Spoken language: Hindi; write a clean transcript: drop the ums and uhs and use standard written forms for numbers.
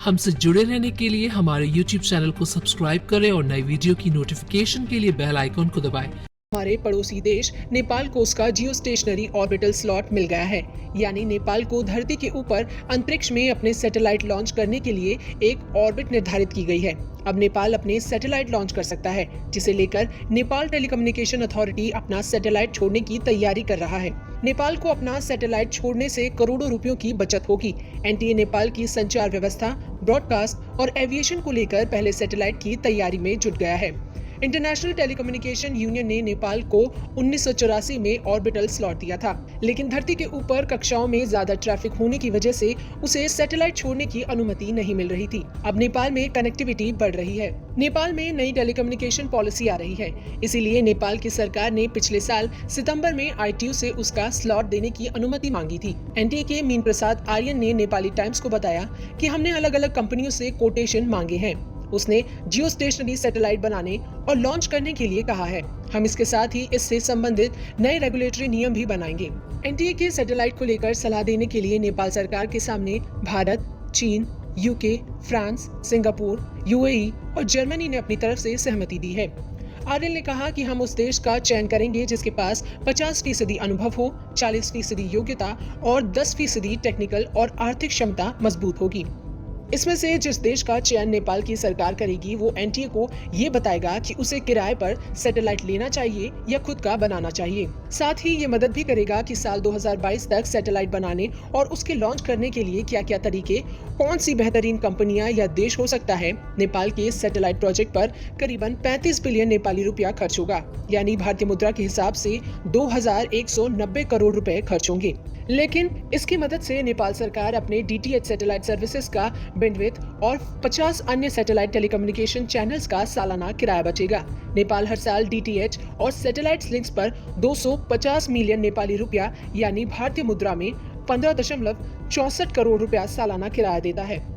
हमसे जुड़े रहने के लिए हमारे YouTube चैनल को सब्सक्राइब करें और नई वीडियो की नोटिफिकेशन के लिए बेल आइकॉन को दबाएं। हमारे पड़ोसी देश नेपाल को उसका जियो स्टेशनरी ऑर्बिटल स्लॉट मिल गया है, यानी नेपाल को धरती के ऊपर अंतरिक्ष में अपने सैटेलाइट लॉन्च करने के लिए एक ऑर्बिट निर्धारित की गई है। अब नेपाल अपने सैटेलाइट लॉन्च कर सकता है, जिसे लेकर नेपाल टेलीकम्युनिकेशन अथॉरिटी अपना सैटेलाइट छोड़ने की तैयारी कर रहा है। नेपाल को अपना सैटेलाइट छोड़ने से करोड़ों रुपयों की बचत होगी। एनटीए नेपाल की संचार व्यवस्था, ब्रॉडकास्ट और एविएशन को लेकर पहले सैटेलाइट की तैयारी में जुट गया है। इंटरनेशनल टेलीकम्युनिकेशन यूनियन ने नेपाल को 1984 में ऑर्बिटल स्लॉट दिया था, लेकिन धरती के ऊपर कक्षाओं में ज्यादा ट्रैफिक होने की वजह से उसे सैटेलाइट छोड़ने की अनुमति नहीं मिल रही थी। अब नेपाल में कनेक्टिविटी बढ़ रही है। नेपाल में नई टेलीकम्युनिकेशन पॉलिसी आ रही है, इसीलिए नेपाल की सरकार ने पिछले साल सितंबर में ITU से उसका स्लॉट देने की अनुमति मांगी थी। एनटीए के मीन प्रसाद आर्यन ने नेपाली टाइम्स को बताया कि हमने अलग अलग कंपनियों से कोटेशन मांगे हैं। उसने जियो स्टेशनरी सैटेलाइट बनाने और लॉन्च करने के लिए कहा है। हम इसके साथ ही इससे संबंधित नए रेगुलेटरी नियम भी बनाएंगे। एनटीए के सैटेलाइट को लेकर सलाह देने के लिए नेपाल सरकार के सामने भारत, चीन, यूके, फ्रांस, सिंगापुर, UAE और जर्मनी ने अपनी तरफ से सहमति दी है। आर्यन ने कहा कि हम उस देश का चयन करेंगे जिसके पास 50% अनुभव हो, 40% योग्यता और 10% टेक्निकल और आर्थिक क्षमता मजबूत होगी। इसमें से जिस देश का चयन नेपाल की सरकार करेगी, वो एनटीए को ये बताएगा कि उसे किराए पर सैटेलाइट लेना चाहिए या खुद का बनाना चाहिए। साथ ही ये मदद भी करेगा कि साल 2022 तक सैटेलाइट बनाने और उसके लॉन्च करने के लिए क्या क्या तरीके, कौन सी बेहतरीन कंपनियां या देश हो सकता है। नेपाल के सैटेलाइट प्रोजेक्ट पर करीबन 35 बिलियन नेपाली रुपया खर्च होगा, यानी भारतीय मुद्रा के हिसाब से 2190 करोड़ रुपए खर्च होंगे। लेकिन इसकी मदद से नेपाल सरकार अपने DTH सैटेलाइट सर्विसेज का बैंडविड्थ और 50 अन्य सैटेलाइट टेलीकम्युनिकेशन चैनल्स का सालाना किराया बचेगा। नेपाल हर साल DTH और सैटेलाइट लिंक्स पर 250 मिलियन नेपाली रुपया, यानी भारतीय मुद्रा में 15.64 करोड़ रुपया सालाना किराया देता है।